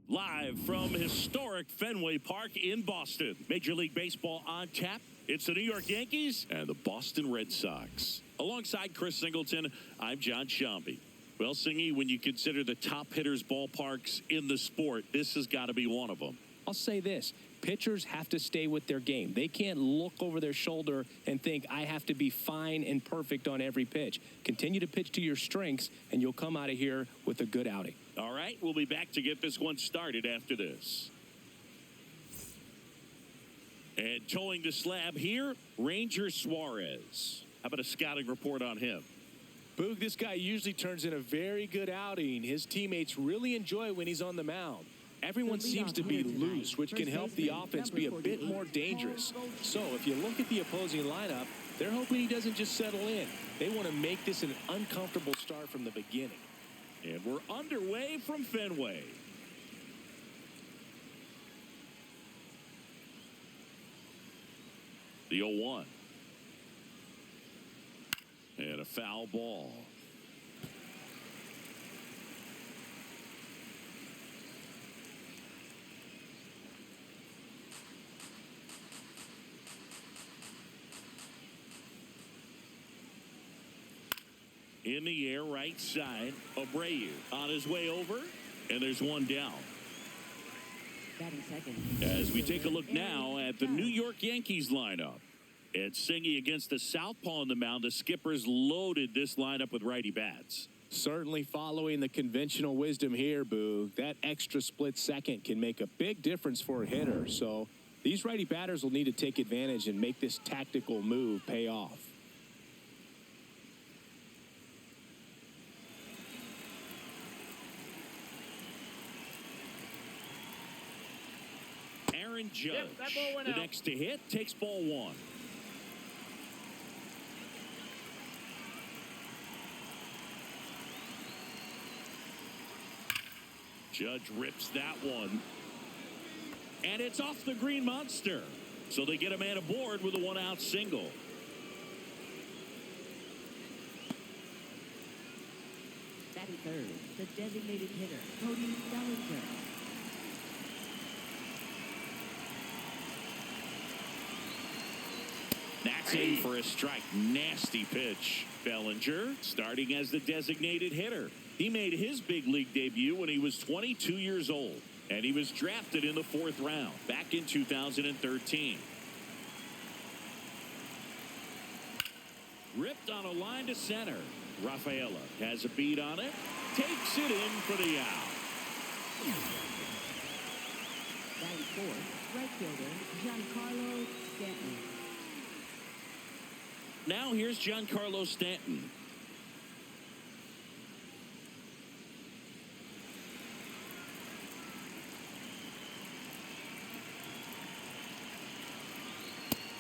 Live from historic Fenway Park in Boston. Major League Baseball on tap. It's the New York Yankees and the Boston Red Sox. Alongside Chris Singleton, I'm John Shambi. Well, Singy, when you consider the top hitters' ballparks in the sport, this has got to be one of them. I'll say this. Pitchers have to stay with their game. They can't look over their shoulder and think, I have to be fine and perfect on every pitch. Continue to pitch to your strengths, and you'll come out of here with a good outing. All right, we'll be back to get this one started after this. And towing the slab here, Ranger Suarez. How about a scouting report on him? Boog, this guy usually turns in a very good outing. His teammates really enjoy when he's on the mound. Everyone seems to be loose, which can help the offense be a bit more dangerous. So if you look at the opposing lineup, they're hoping he doesn't just settle in. They want to make this an uncomfortable start from the beginning. And we're underway from Fenway. The 0-1. And a foul ball. In the air, right side, Abreu on his way over, and there's one down. As we take a look now at the New York Yankees lineup. It's Singy against the southpaw on the mound. The Skippers loaded this lineup with righty bats. Certainly following the conventional wisdom here, Boog. That extra split second can make a big difference for a hitter. So these righty batters will need to take advantage and make this tactical move pay off. Aaron Judge, the next to hit, takes ball one. Judge rips that one. And it's off the Green Monster. So they get a man aboard with a one-out single. Batting third, the designated hitter, Cody Bellinger. That's in for a strike. Nasty pitch. Bellinger starting as the designated hitter. He made his big league debut when he was 22 years old. And he was drafted in the 4th round back in 2013. Ripped on a line to center. Rafaela has a beat on it. Takes it in for the out. Batting fourth, right fielder, Giancarlo Stanton. Now here's Giancarlo Stanton.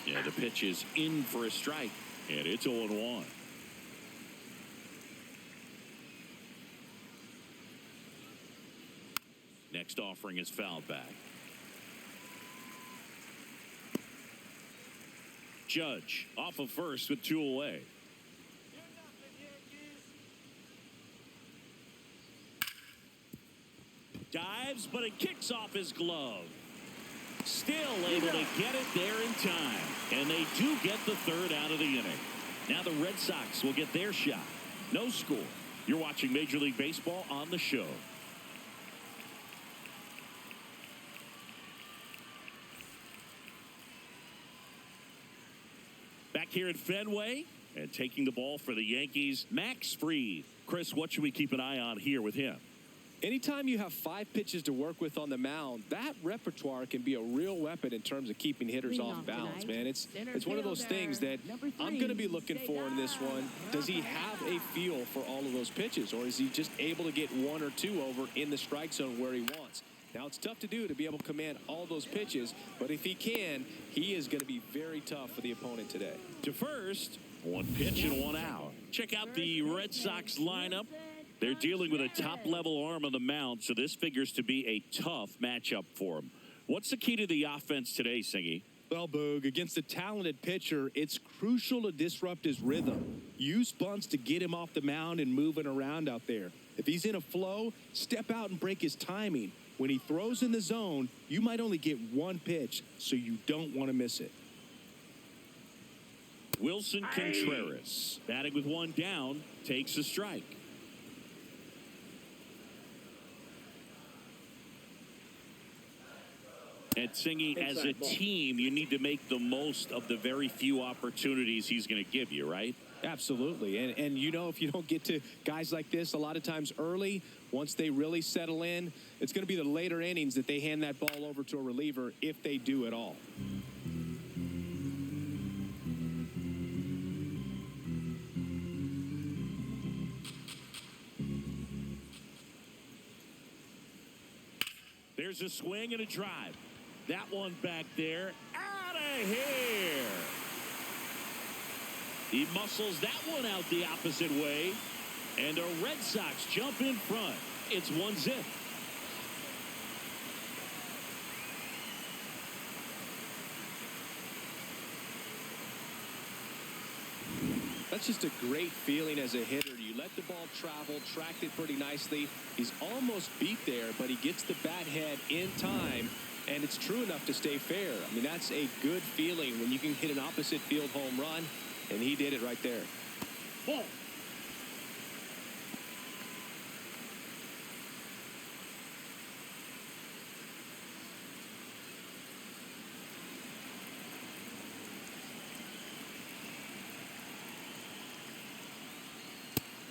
Yeah, the pitch is in for a strike, and it's 0-1. Next offering is fouled back. Judge off of first with 2 away. Dives, but it kicks off his glove. Still able to get it there in time. And they do get the third out of the inning. Now the Red Sox will get their shot. No score. You're watching Major League Baseball on the show. Back here at Fenway and taking the ball for the Yankees, Max Fried. Chris, what should we keep an eye on here with him? Anytime you have 5 pitches to work with on the mound, that repertoire can be a real weapon in terms of keeping hitters off balance, man. It's one of those things that I'm going to be looking for in this one. Does he have a feel for all of those pitches, or is he just able to get 1 or 2 over in the strike zone where he wants? Now, it's tough to do to be able to command all those pitches, but if he can, he is going to be very tough for the opponent today. To first, 1 pitch and 1 out. Check out the Red Sox lineup. They're dealing with a top-level arm on the mound, so this figures to be a tough matchup for them. What's the key to the offense today, Singy? Well, Boog, against a talented pitcher, it's crucial to disrupt his rhythm. Use bunts to get him off the mound and moving around out there. If he's in a flow, step out and break his timing. when he throws in the zone, you might only get one pitch, so you don't want to miss it. Wilson Contreras, batting with one down, takes a strike. And Singy, as a team, you need to make the most of the very few opportunities he's going to give you, right? Absolutely. And you know, if you don't get to guys like this a lot of times early, once they really settle in, it's going to be the later innings that they hand that ball over to a reliever, if they do at all. There's a swing and a drive. That one back there, out of here. He muscles that one out the opposite way, and the Red Sox jump in front. It's 1-0. That's just a great feeling as a hitter. You let the ball travel, tracked it pretty nicely. He's almost beat there, but he gets the bat head in time, and it's true enough to stay fair. I mean, that's a good feeling when you can hit an opposite field home run, and he did it right there. Ball.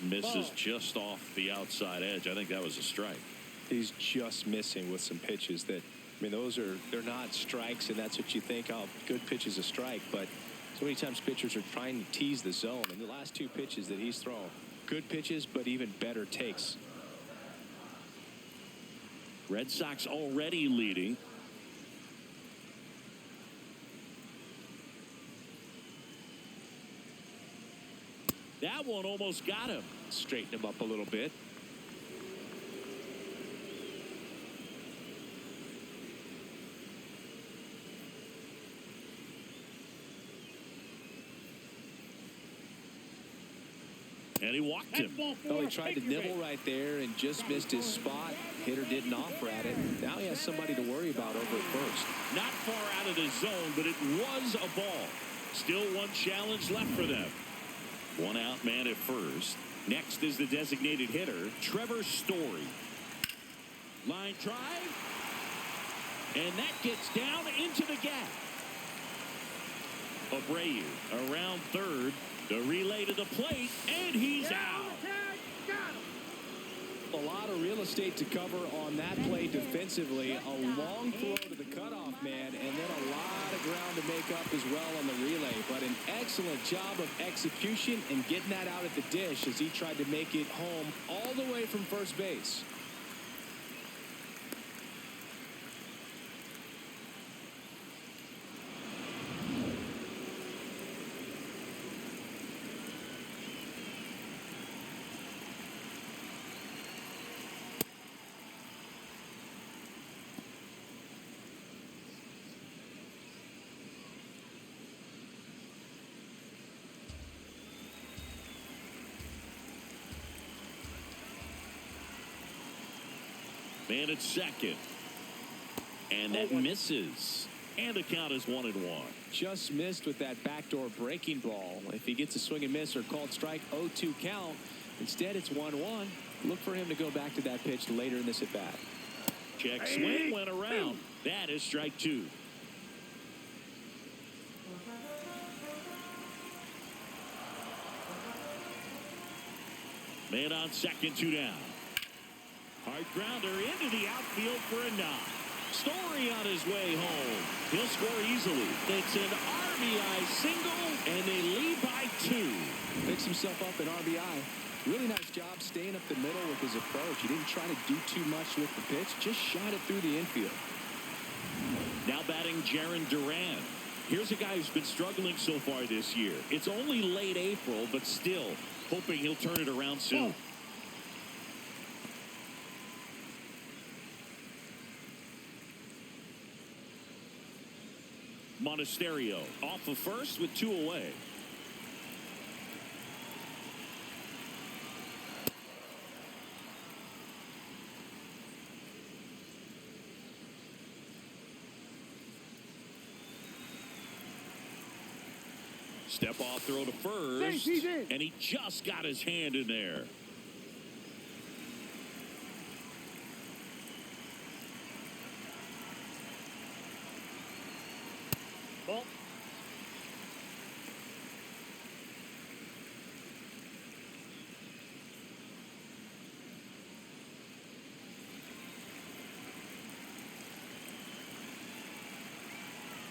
Misses just off the outside edge. I think that was a strike. He's just missing with some pitches that, I mean, they're not strikes, and that's what you think, oh, good pitch is a strike. But so many times pitchers are trying to tease the zone. And the last two pitches that he's thrown, good pitches, but even better takes. Red Sox already leading. That one almost got him. Straighten him up a little bit. And he walked him. Oh, he tried to nibble right there and just missed his spot. Hitter didn't offer at it. Now he has somebody to worry about over at first. Not far out of the zone, but it was a ball. Still one challenge left for them. One out man at first. Next is the designated hitter, Trevor Story. Line drive. And that gets down into the gap. Abreu around third. The relay to the plate, and he's out. A lot of real estate to cover on that play defensively. A long throw to the cutoff man, and then a lot of ground to make up as well on the relay. But an excellent job of execution and getting that out at the dish as he tried to make it home all the way from first base. Man at second. And that misses. And the count is 1-1. Just missed with that backdoor breaking ball. If he gets a swing and miss or called strike, 0-2 count. Instead, it's 1-1. Look for him to go back to that pitch later in this at bat. Check swing went around. That is strike 2. Man on second, 2 down. Hard grounder into the outfield for a knock. Story on his way home. He'll score easily. It's an RBI single, and they lead by 2. Picks himself up an RBI. Really nice job staying up the middle with his approach. He didn't try to do too much with the pitch. Just shot it through the infield. Now batting Jarren Duran. Here's a guy who's been struggling so far this year. It's only late April, but still hoping he'll turn it around soon. Monasterio off of first with 2 away. Step off throw to first. And he just got his hand in there. Ball.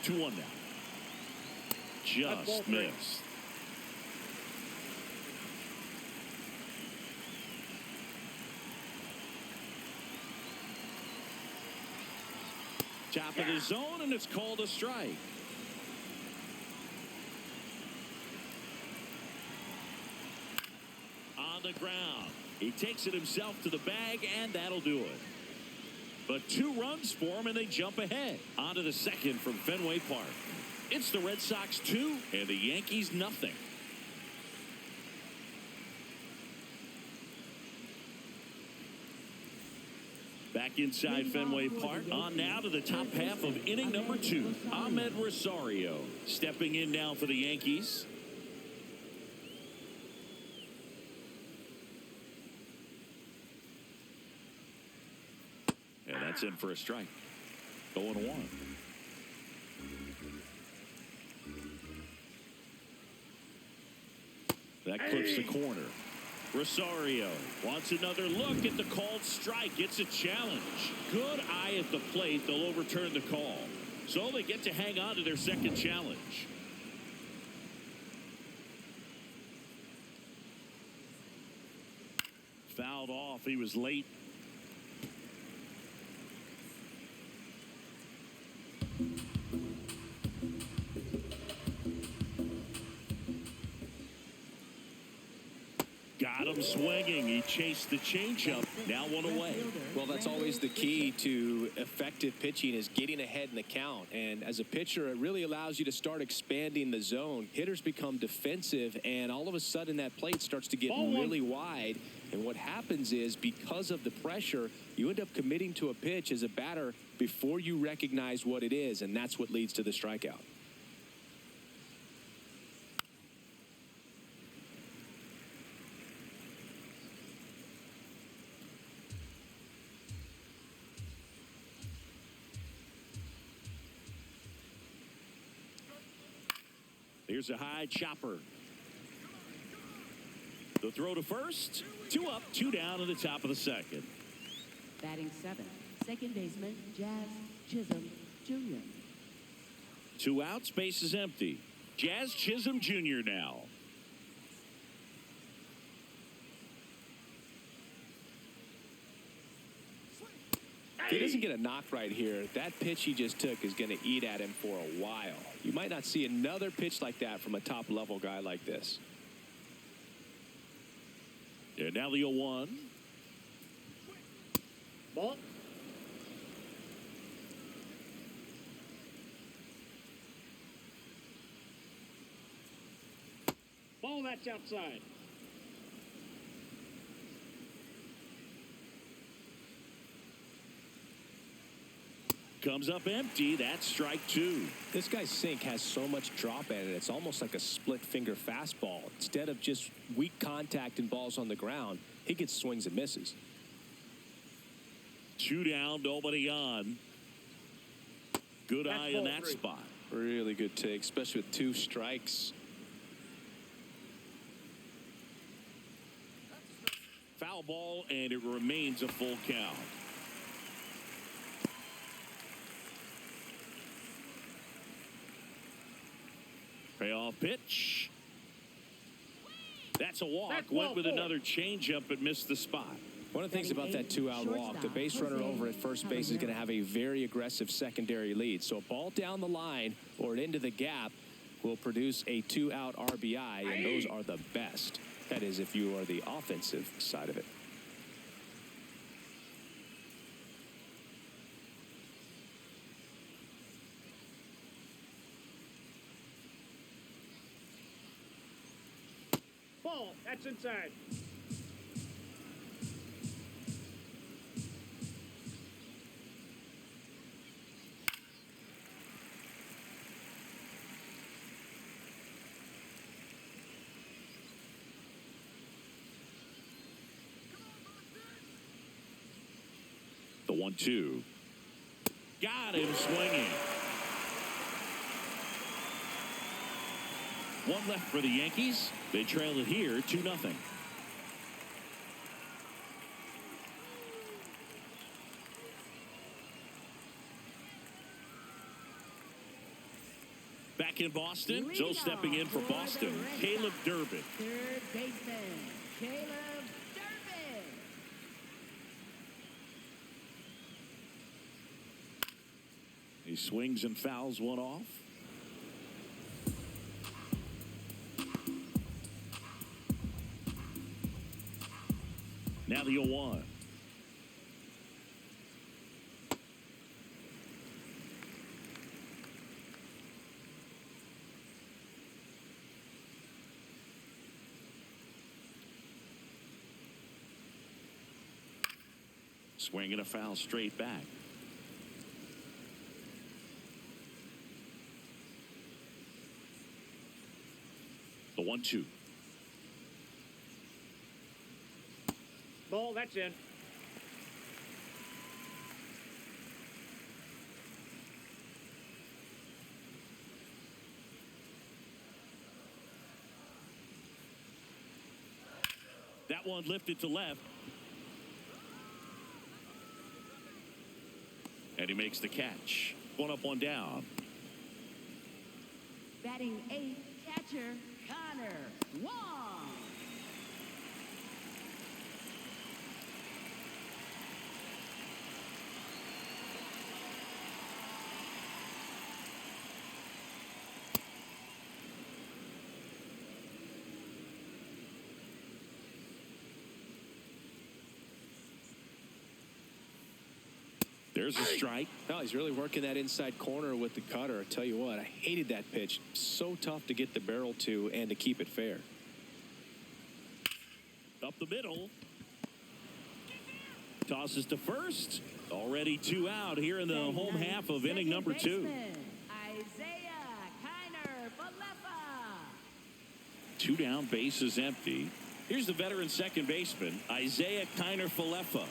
Two one now. Just missed. Top of the zone, and it's called a strike. On the ground. He takes it himself to the bag, and that'll do it. But 2 runs for him, and they jump ahead. On to the second from Fenway Park. It's the Red Sox 2 and the Yankees nothing. Back inside Fenway Park. On now to the top half of inning number 2. Ahmed Rosario stepping in now for the Yankees. And that's in for a strike. 0-1. That clips the corner. Rosario wants another look at the called strike. It's a challenge. Good eye at the plate. They'll overturn the call. So they get to hang on to their second challenge. Fouled off. He was late. Got him swinging. He chased the changeup. Now 1 away. Well, that's always the key to effective pitching, is getting ahead in the count. And as a pitcher, it really allows you to start expanding the zone. Hitters become defensive, and all of a sudden that plate starts to get really wide. And what happens is, because of the pressure, you end up committing to a pitch as a batter before you recognize what it is, and that's what leads to the strikeout. Here's a high chopper. The throw to first. 2 up, 2 down in the top of the second. Batting 7th, second baseman Jazz Chisholm Jr. 2 outs, base is empty. Jazz Chisholm Jr. now. If he doesn't get a knock right here, that pitch he just took is going to eat at him for a while. You might not see another pitch like that from a top-level guy like this. And now the 0-1. Ball. Ball, that's outside. Comes up empty. That's strike 2. This guy's sink has so much drop at it. It's almost like a split-finger fastball. Instead of just weak contact and balls on the ground, he gets swings and misses. 2 down, nobody on. Good eye in that spot. Really good take, especially with 2 strikes. Foul ball, and it remains a full count. Payoff pitch. That's a walk. Went with another changeup but missed the spot. One of the things about that 2-out walk, the base runner over at first base is going to have a very aggressive secondary lead. So a ball down the line or into the gap will produce a 2-out RBI, and those are the best. That is, if you are the offensive side of it. Ball, that's inside. 1-2. Got him swinging. One left for the Yankees. They trail it here 2-0. Back in Boston, so stepping in for Boston, Caleb Durbin. Third baseman, Caleb Durbin. He swings and fouls one off. Now the 0-1. Swing and a foul straight back. The 1-2. Ball, that's in. That one lifted to left. And he makes the catch. One up, one down. Batting 8th, catcher Connor Wong. There's a strike. No, he's really working that inside corner with the cutter. I tell you what, I hated that pitch. So tough to get the barrel to and to keep it fair. Up the middle. Tosses to first. Already 2 out here in the home half of inning number 2. Isaiah Kiner-Falefa. 2 down, bases empty. Here's the veteran second baseman, Isaiah Kiner-Falefa.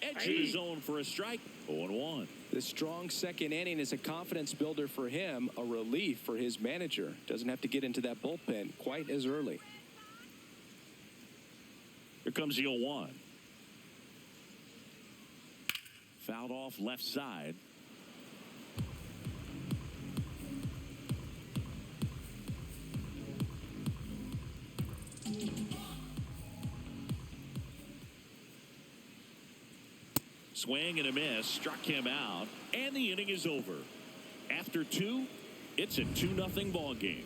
Edge in his zone for a strike. 0-1. The strong second inning is a confidence builder for him, a relief for his manager. Doesn't have to get into that bullpen quite as early. Here comes the 0-1. Fouled off left side. Swing and a miss, struck him out, and the inning is over. After 2, it's a 2-0 ball game.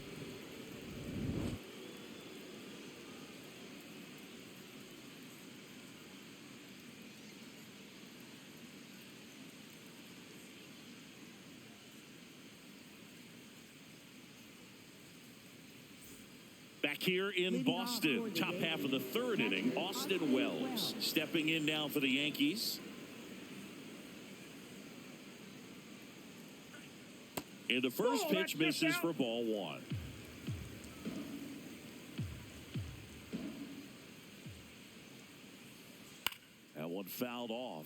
Back here in Boston, top half of the 3rd inning, Austin Wells stepping in now for the Yankees. And the first pitch misses for ball 1. That one fouled off.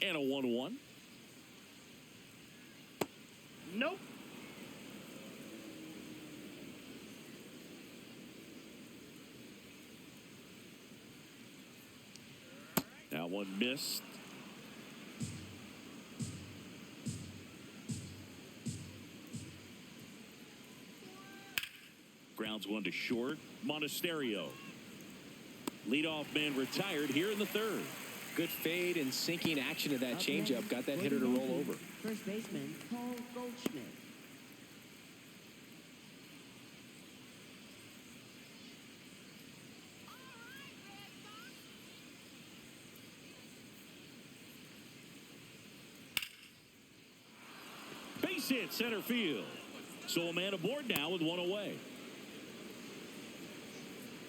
And a 1-1. Nope. That one missed. Grounds one to short. Monasterio. Leadoff man retired here in the 3rd. Good fade and sinking action of that changeup. Got that hitter to roll over. First baseman, Paul Goldschmidt. Base hit center field. So a man aboard now with 1 away.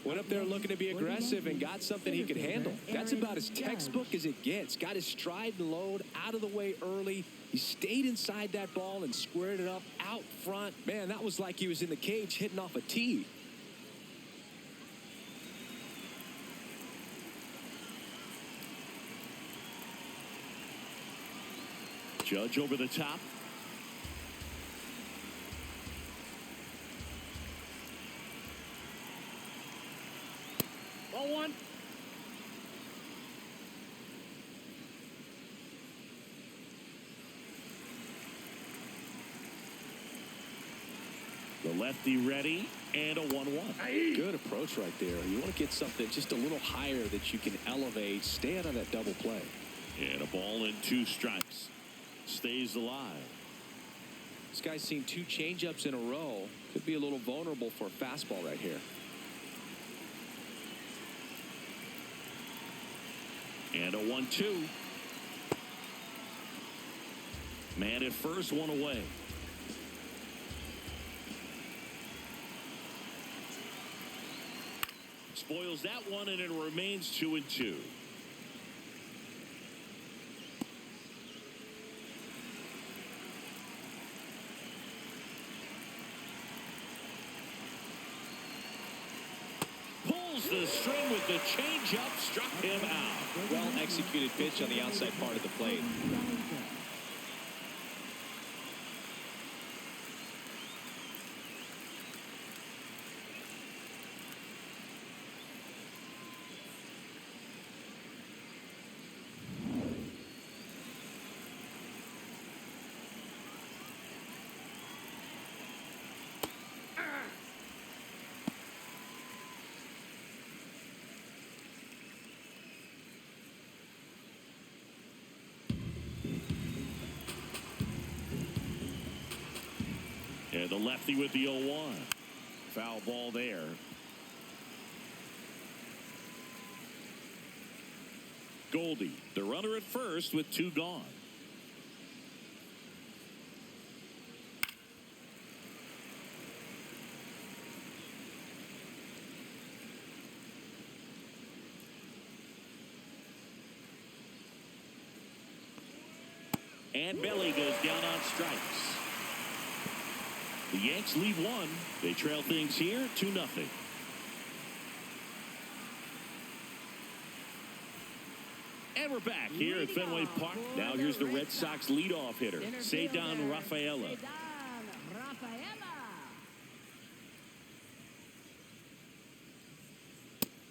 Went up there looking to be aggressive and got something he could handle. That's about as textbook as it gets. Got his stride and load out of the way early. He stayed inside that ball and squared it up out front. Man, that was like he was in the cage hitting off a tee. Judge over the top. Ball one. The lefty ready, and a 1-1. Good approach right there. You want to get something just a little higher that you can elevate. Stay out of that double play. And a ball and 2 strikes. Stays alive. This guy's seen 2 changeups in a row. Could be a little vulnerable for a fastball right here. And a 1-2. Man at first, 1 away. Spoils that one, and it remains 2-2. Pulls the string with the changeup, struck him out. Well executed pitch on the outside part of the plate. And the lefty with the 0-1. Foul ball there. Goldie, the runner at first with 2 gone. And Belly goes down on strikes. The Yanks lead 1. They trail things here 2-0. And we're back here at Fenway Park. Now here's the Red Sox leadoff hitter, Cedar Rafaela.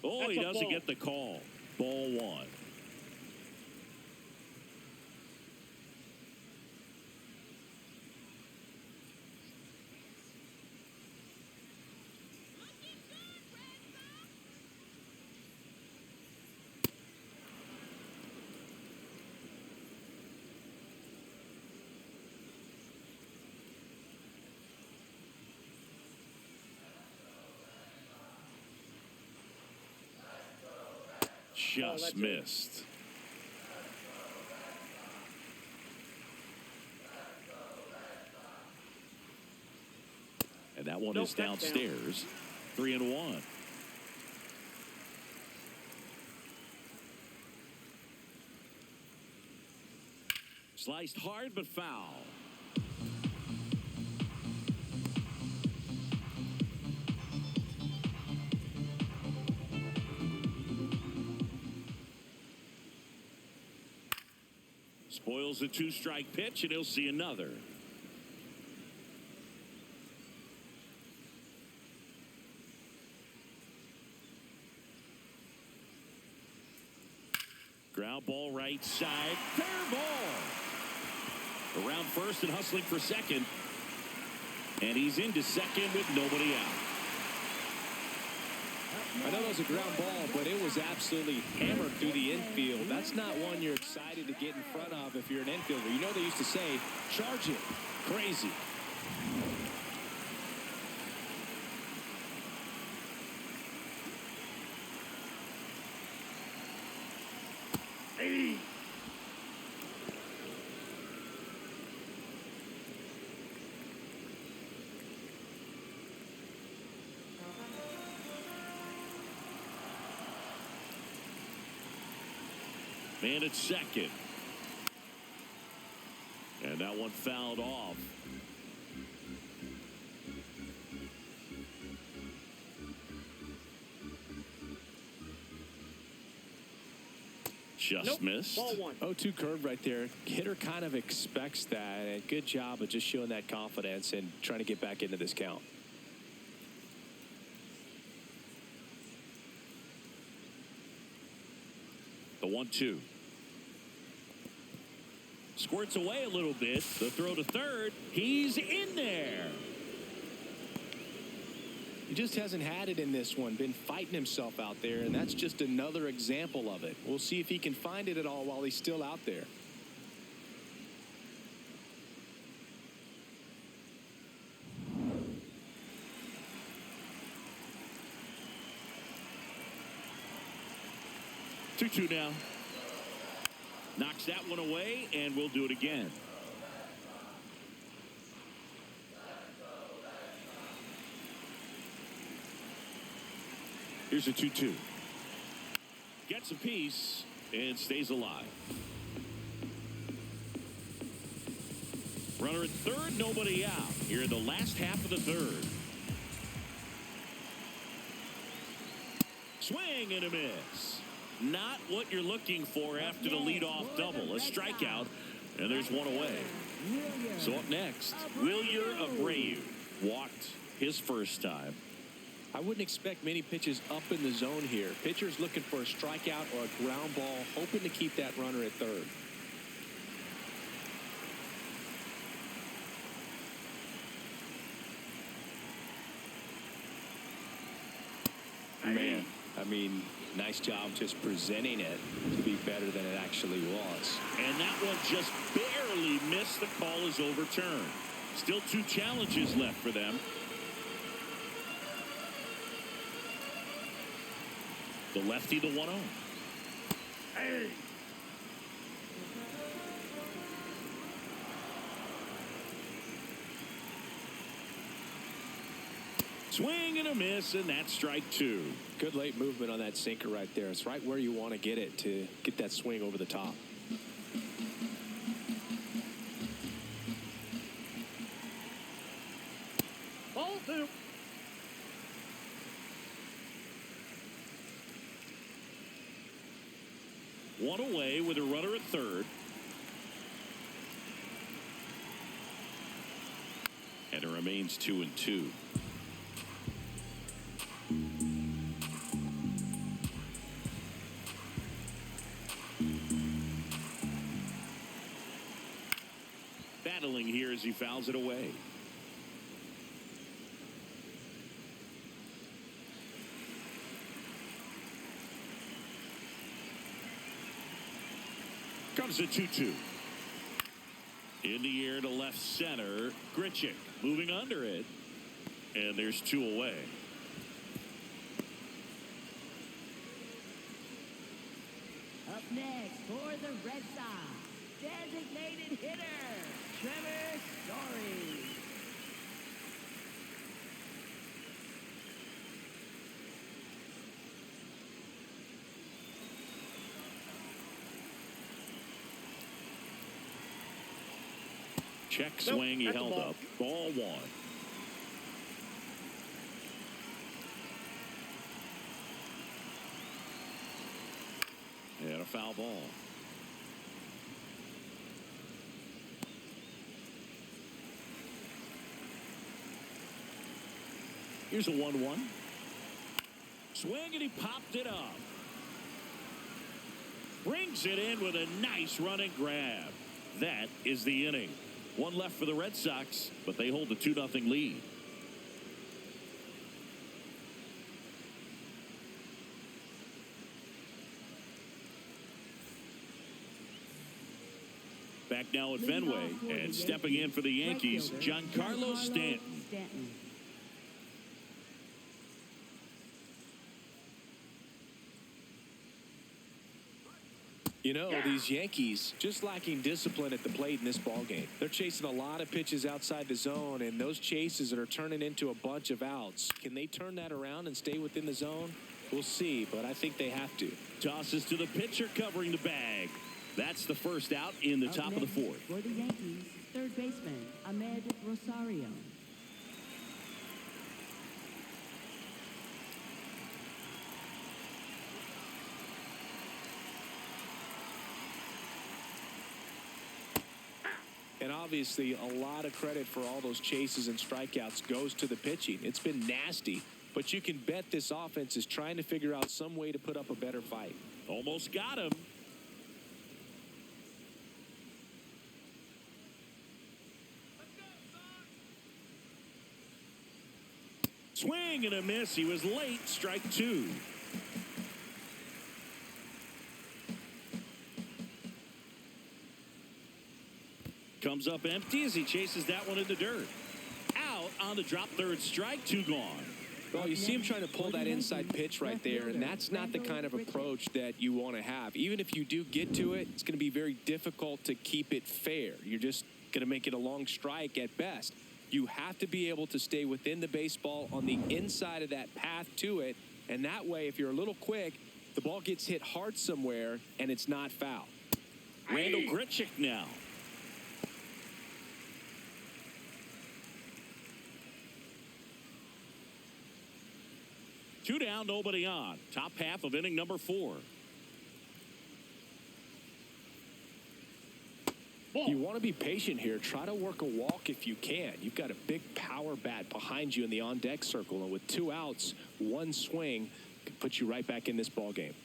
Oh, he doesn't get the call. Ball 1. Just missed. And that one is downstairs. 3-1. Sliced hard but foul. Spoils the 2-strike pitch, and he'll see another. Ground ball right side. Fair ball. Around first and hustling for second. And he's into second with nobody out. I know that was a ground ball, but it was absolutely hammered through the infield. That's not one you're excited to get in front of if you're an infielder. You know they used to say, charge it. Crazy. Hey. Man at second. And that one fouled off. Just missed. Ball one. 0-2 curve right there. Hitter kind of expects that. And good job of just showing that confidence and trying to get back into this count. The 1-2. Squirts away a little bit. The throw to third. He's in there. He just hasn't had it in this one. Been fighting himself out there, and that's just another example of it. We'll see if he can find it at all while he's still out there. Two now. Knocks that one away, and we'll do it again. Here's a 2-2. Gets a piece and stays alive. Runner at third, nobody out. Here in the last half of the third. Swing and a miss. Not what you're looking for after the leadoff double. A strikeout, and there's one away. So up next, Wilyer Abreu walked his first time. I wouldn't expect many pitches up in the zone here. Pitcher's looking for a strikeout or a ground ball, hoping to keep that runner at third. Man, I mean, nice job just presenting it to be better than it actually was. And that one just barely missed. The call is overturned. Still 2 challenges left for them. The lefty, the 1-0. Hey. Swing and a miss, and that's strike 2. Good late movement on that sinker right there. It's right where you want to get it to get that swing over the top. Ball 2. One away with a runner at third. And it remains 2-2. Battling here as he fouls it away. Comes a 2-2. In the air to left center. Grichuk moving under it. And there's 2 away. Up next for the Red Sox, designated hitter, Trevor Story. Check swing, he held up. Ball 1. And a foul ball. Here's a 1-1. Swing, and he popped it up. Brings it in with a nice running grab. That is the inning. One left for the Red Sox, but they hold a 2-0 lead. Back now at Fenway, and stepping in for the Yankees, Giancarlo Stanton. You know, these Yankees just lacking discipline at the plate in this ballgame. They're chasing a lot of pitches outside the zone, and those chases that are turning into a bunch of outs. Can they turn that around and stay within the zone? We'll see, but I think they have to. Tosses to the pitcher covering the bag. That's the first out in the top of the fourth. For the Yankees, third baseman, Ahmed Rosario. And obviously, a lot of credit for all those chases and strikeouts goes to the pitching. It's been nasty, but you can bet this offense is trying to figure out some way to put up a better fight. Almost got him. Swing and a miss. He was late. Strike two. Comes up empty as he chases that one in the dirt. Out on the drop, third strike, two gone. Well, you see him trying to pull that inside pitch right there, and that's not the kind of approach that you want to have. Even if you do get to it, it's going to be very difficult to keep it fair. You're just going to make it a long strike at best. You have to be able to stay within the baseball on the inside of that path to it, and that way, if you're a little quick, the ball gets hit hard somewhere, and it's not foul. Randall Grichuk now. Two down, nobody on. Top half of inning number 4. You want to be patient here. Try to work a walk if you can. You've got a big power bat behind you in the on-deck circle, and with 2 outs, 1 swing could put you right back in this ball game.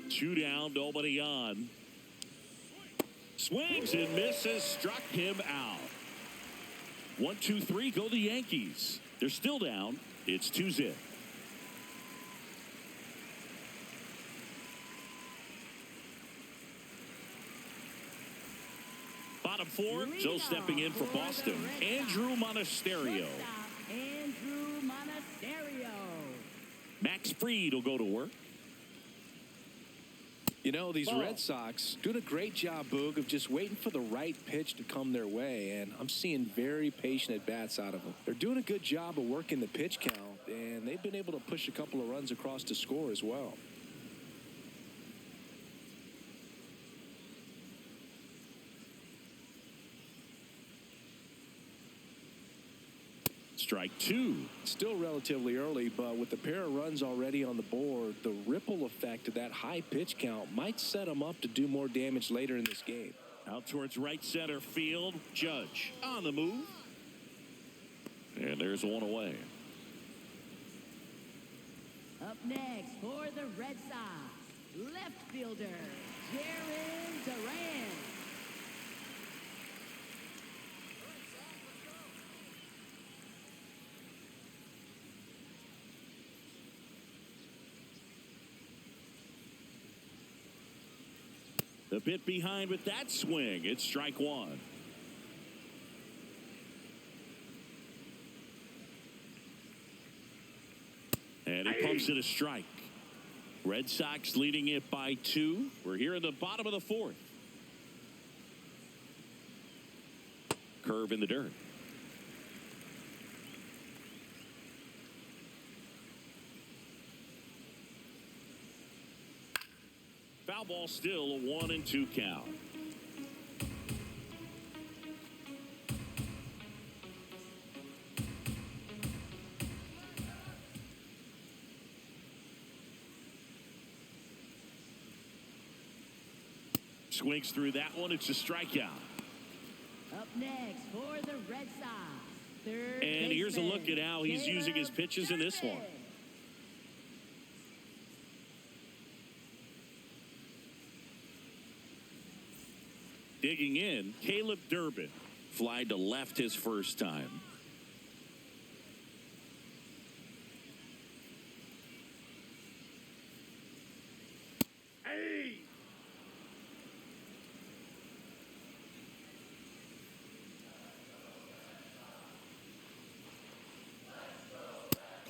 Two down, nobody on. Swings and misses, struck him out. 1, 2, 3, go the Yankees. They're still down. It's 2-0. Bottom 4, so stepping in for Boston, Andrew Monasterio. Andrew Monasterio. Max Fried will go to work. You know, these Red Sox doing a great job, Boog, of just waiting for the right pitch to come their way, and I'm seeing very patient at-bats out of them. They're doing a good job of working the pitch count, and they've been able to push a couple of runs across to score as well. Strike 2. Still relatively early, but with the pair of runs already on the board, the ripple effect of that high pitch count might set them up to do more damage later in this game. Out towards right center field. Judge on the move. And there's one away. Up next for the Red Sox, left fielder, Jarren Duran. A bit behind with that swing. It's strike 1. And he pumps it a strike. Red Sox leading it by 2. We're here in the bottom of the 4th. Curve in the dirt. Foul ball, still a 1-2 count. Swings through that one. It's a strikeout. Up next for the Red Sox, third And here's a look at how he's Taylor using his pitches in this one. Digging in, Caleb Durbin. Fly to left his first time.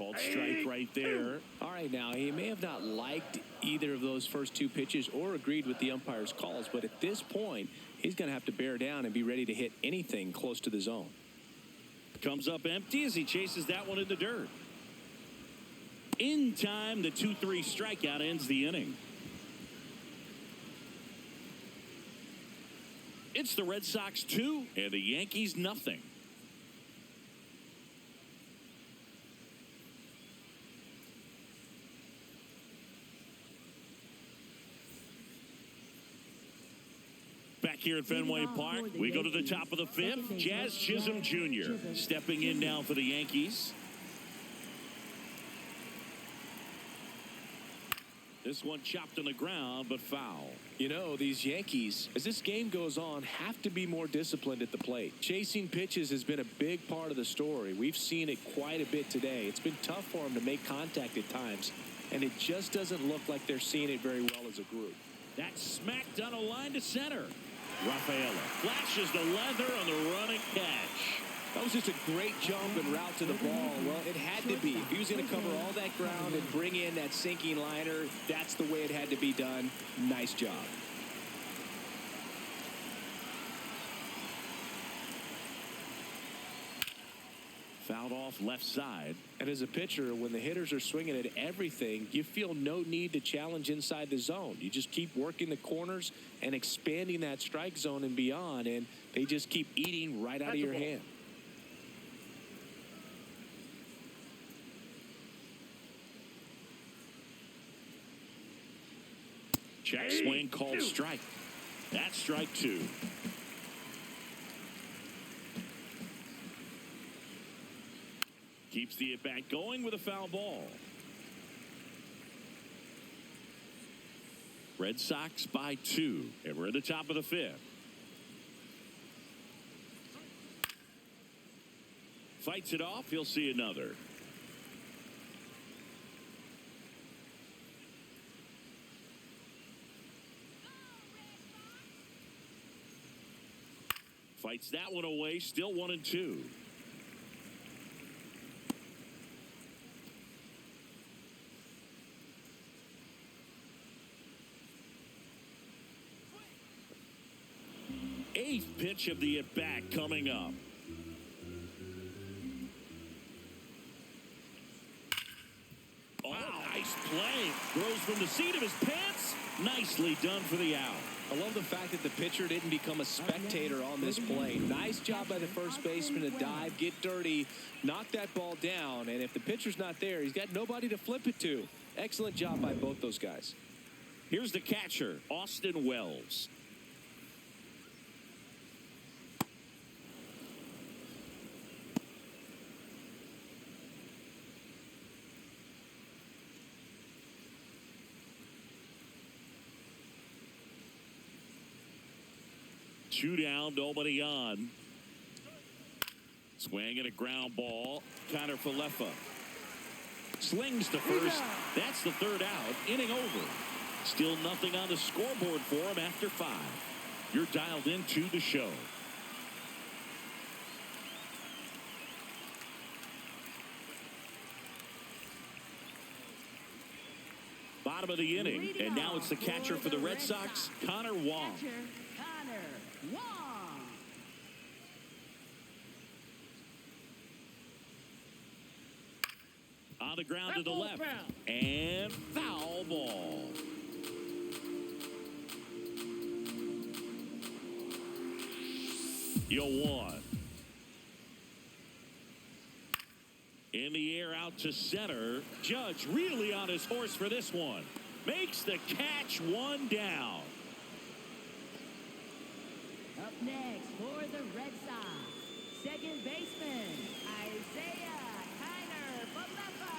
Called strike right there. All right, now, he may have not liked either of those first two pitches or agreed with the umpire's calls, but at this point, he's going to have to bear down and be ready to hit anything close to the zone. Comes up empty as he chases that one in the dirt. In time, the 2-3 strikeout ends the inning. It's the Red Sox 2 and the Yankees nothing. Back here at Fenway Park, we go to the top of the fifth. Jazz Chisholm Jr. stepping in now for the Yankees. This one chopped on the ground, but foul. You know, these Yankees, as this game goes on, have to be more disciplined at the plate. Chasing pitches has been a big part of the story. We've seen it quite a bit today. It's been tough for them to make contact at times, and it just doesn't look like they're seeing it very well as a group. That's smacked on a line to center. Rafaela flashes the leather on the running catch. That was just a great jump and route to the ball. Well, it had to be. If he was going to cover all that ground and bring in that sinking liner, that's the way it had to be done. Nice job. Fouled off left side. And as a pitcher, when the hitters are swinging at everything, you feel no need to challenge inside the zone. You just keep working the corners and expanding that strike zone and beyond, and they just keep eating right out of your hand. Check swing called strike. That's strike two. Keeps the at-bat going with a foul ball. Red Sox by 2, and we're at the top of the fifth. Fights it off. He'll see another. Fights that one away. Still 1-2. Eighth pitch of the at-bat coming up. Oh, nice play. Throws from the seat of his pants. Nicely done for the out. I love the fact that the pitcher didn't become a spectator on this play. Nice job by the first baseman to dive, get dirty, knock that ball down. And if the pitcher's not there, he's got nobody to flip it to. Excellent job by both those guys. Here's the catcher, Austin Wells. Two down, nobody on. Swing and a ground ball. Connor Falefa slings to first. That's the third out. Inning over. Still nothing on the scoreboard for him after 5. You're dialed into the show. Bottom of the inning, and now it's the catcher for the Red Sox, Connor Wong. Wong. On the ground to the left. And foul ball. You'll one. In the air out to center. Judge really on his horse for this one. Makes the catch, one down. Up next for the Red Sox, second baseman, Isaiah Falefa.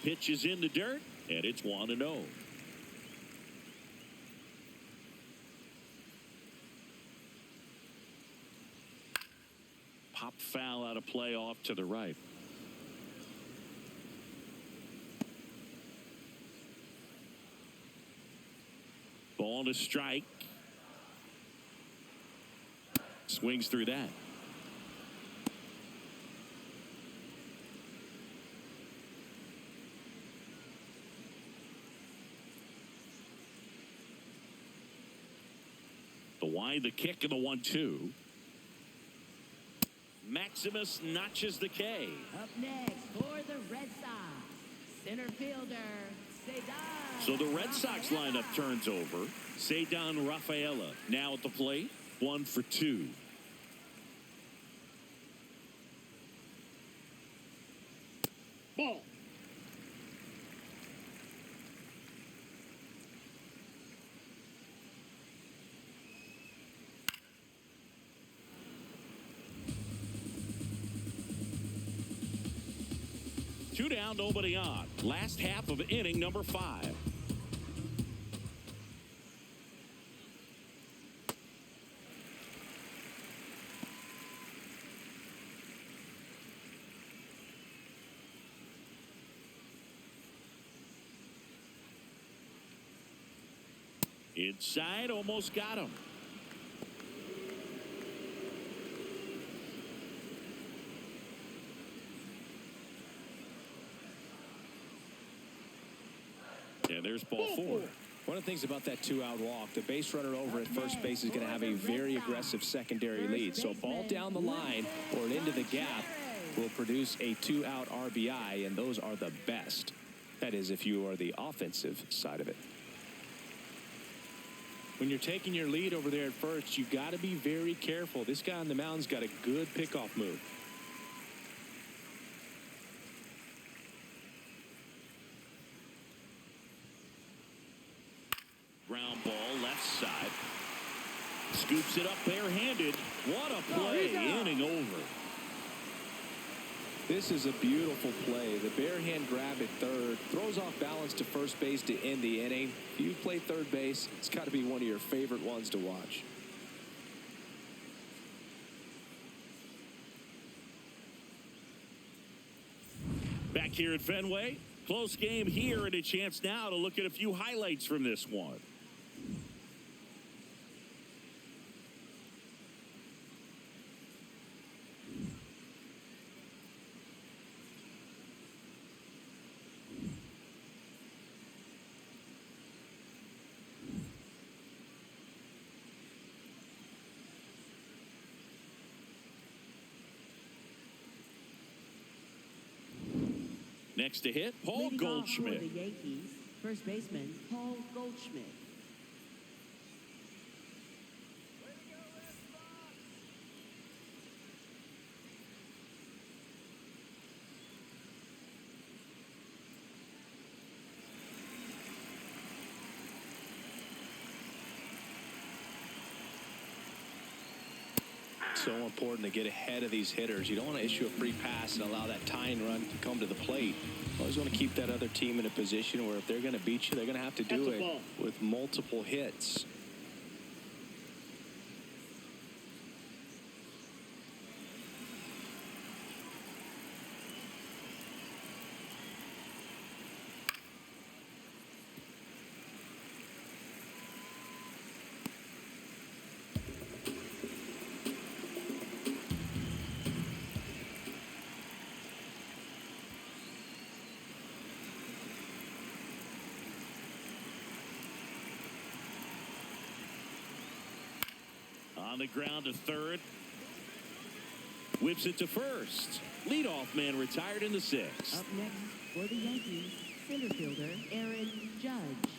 Pitch is in the dirt, and it's 1-0. Pop foul out of play off to the right. Ball to strike. Swings through that. The wide, the kick, and the 1-2. Maximus notches the K. Up next for the Red Sox, center fielder, Cedar. So the Red Sox lineup turns over. Cedar Rafaela now at the plate. 1 for 2. Ball. Two down, nobody on. Last half of inning number 5. Inside, almost got him. And there's ball 4. One of the things about that 2-out walk, the base runner over at first base is going to have a very aggressive secondary lead. So a ball down the line or into the gap will produce a 2-out RBI, and those are the best. That is, if you are the offensive side of it. When you're taking your lead over there at first, you got to be very careful. This guy on the mound's got a good pickoff move. Ground ball left side. Scoops it up barehanded. What a play. Inning over. This is a beautiful play. The bare hand grab at third. Throws off balance to first base to end the inning. If you play third base, it's got to be one of your favorite ones to watch. Back here at Fenway. Close game here and a chance now to look at a few highlights from this one. Next to hit, Paul Leading off for Goldschmidt. the Yankees, first baseman Paul Goldschmidt. So important to get ahead of these hitters. You don't want to issue a free pass and allow that tying run to come to the plate. You always want to keep that other team in a position where if they're going to beat you, they're going to have to do it with multiple hits. On the ground to third. Whips it to first. Leadoff man retired in the 6th. Up next for the Yankees, center fielder Aaron Judge.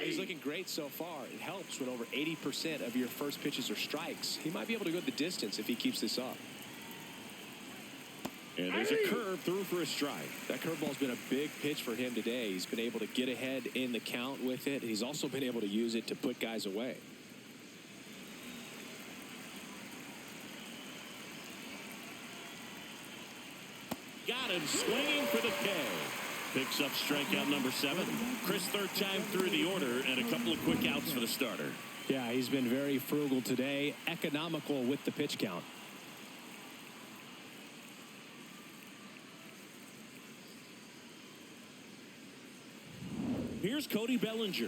He's looking great so far. It helps when over 80% of your first pitches are strikes. He might be able to go the distance if he keeps this up. And there's a curve through for a strike. That curveball's been a big pitch for him today. He's been able to get ahead in the count with it. He's also been able to use it to put guys away. Got him swinging for the K. Picks up strikeout number 7. Chris, third time through the order and a couple of quick outs for the starter. Yeah, he's been very frugal today, economical with the pitch count. Here's Cody Bellinger.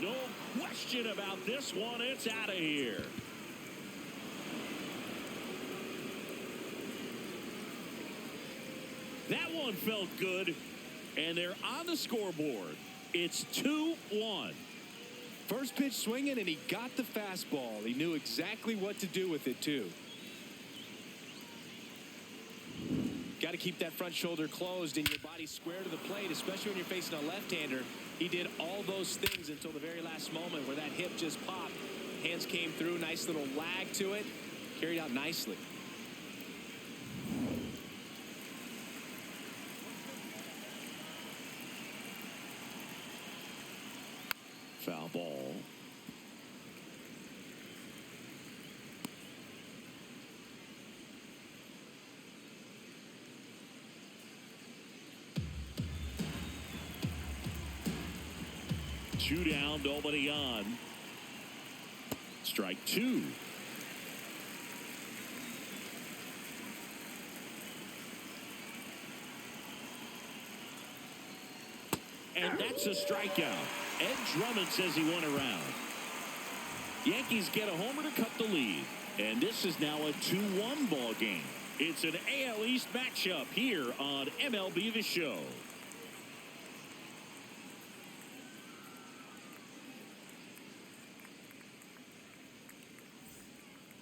No question about this one. It's out of here. That one felt good, and they're on the scoreboard. It's 2-1. First pitch swinging, and he got the fastball. He knew exactly what to do with it, too. Got to keep that front shoulder closed and your body square to the plate, especially when you're facing a left-hander. He did all those things until the very last moment where that hip just popped. Hands came through, nice little lag to it. Carried out nicely. Foul ball. Two down, nobody on. Strike two. And that's a strikeout. Ed Drummond says he went around. Yankees get a homer to cut the lead. And this is now a 2-1 ball game. It's an AL East matchup here on MLB The Show.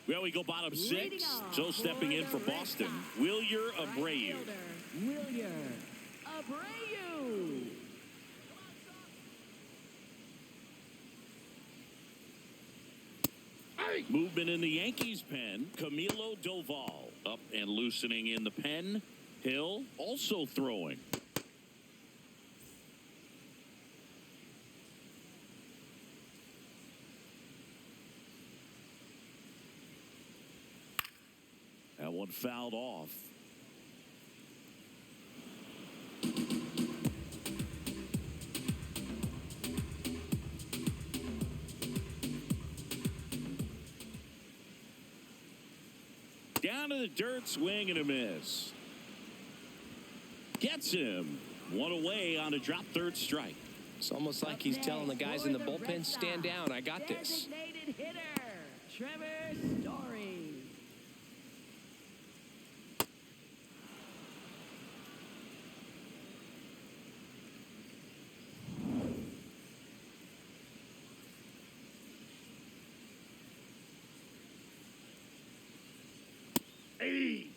Well, we go bottom six. So stepping in for Boston, Wilyer Abreu. Wilyer Abreu. Movement in the Yankees pen. Camilo Doval up and loosening in the pen. Hill also throwing. That one fouled off. Down to the dirt, swing and a miss. Gets him. One away on a drop third strike. It's almost like he's telling the guys in the bullpen, stand down, I got this. Designated hitter, Trevor Story. Hey.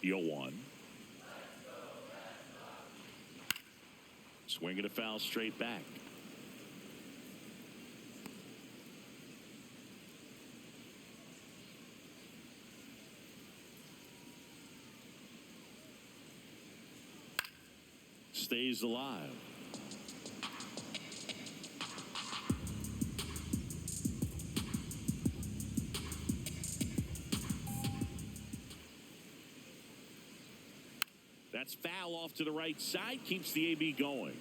Yo one. Swinging a foul straight back. Stays alive. That's foul off to the right side. Keeps the AB going.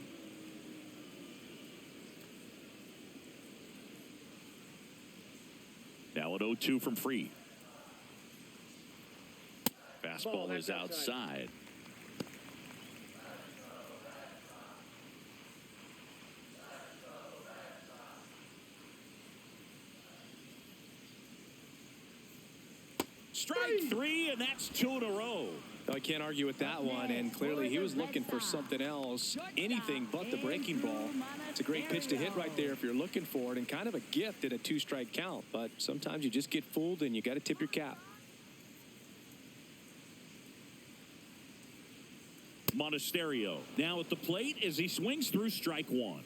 Now an 0-2 from Free. Fastball is outside. Strike three, and that's two in a row. No, I can't argue with that one, and clearly he was looking for something else, anything but the breaking ball. It's a great pitch to hit right there if you're looking for it, and kind of a gift at a two-strike count, but sometimes you just get fooled and you got to tip your cap. Monasterio now at the plate as he swings through strike one.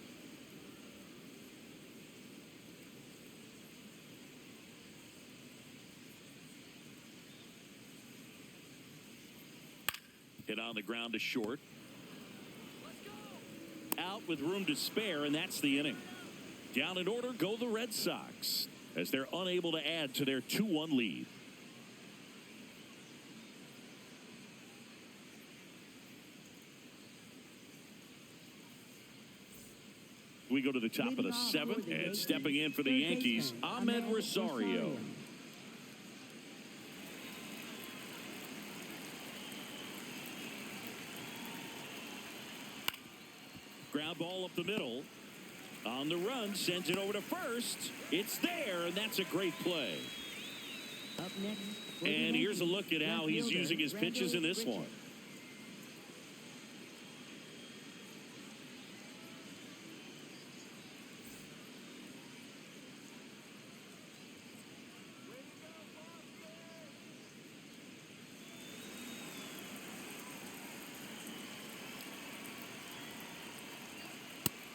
Hit on the ground to short. Out with room to spare, and that's the inning. Down in order go the Red Sox as they're unable to add to their 2-1 lead. we go to the top of the 7th, and stepping in for the Yankees, Ahmed Rosario. Ground ball up the middle. On the run, sends it over to first. It's there, and that's a great play. Up next, and here's a look at how he's using his pitches in this one.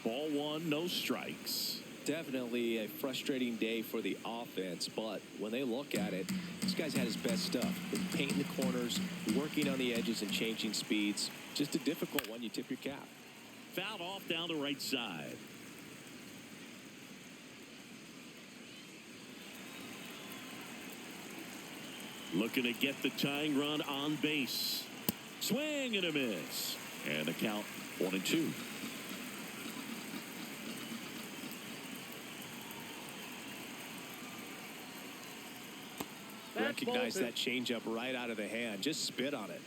Ball 1, no strikes. Definitely a frustrating day for the offense, but when they look at it, this guy's had his best stuff. Been painting the corners, working on the edges, and changing speeds. Just a difficult one. You tip your cap. Fouled off down the right side. Looking to get the tying run on base. Swing and a miss. And the count 1-2. Recognize that changeup right out of the hand. Just spit on it.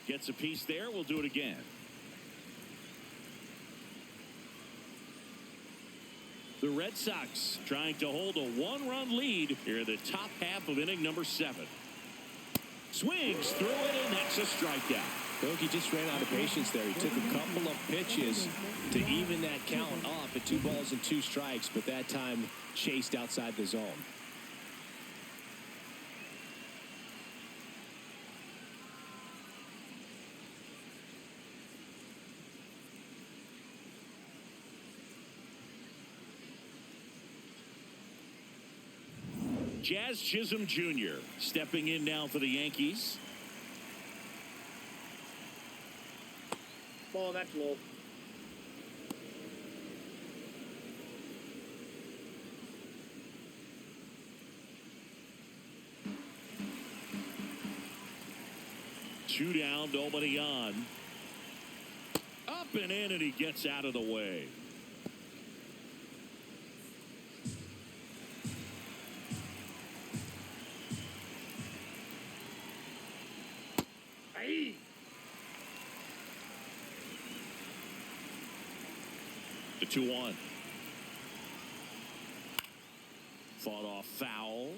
Gets a piece there. We'll do it again. The Red Sox trying to hold a 1-run lead here in the top half of inning number 7. Swings through it, and that's a strikeout. He just ran out of patience there. He took a couple of pitches to even that count up at 2 balls and 2 strikes, but that time chased outside the zone. Jazz Chisholm Jr. stepping in now for the Yankees. Ball, that's low. Two down, nobody on. Up and in, and he gets out of the way. Aye. The 2-1. Fought off foul.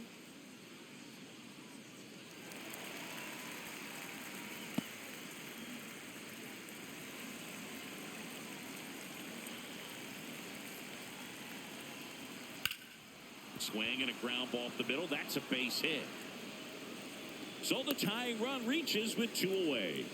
Swing and a ground ball up the middle. That's a base hit. So the tying run reaches with 2 away.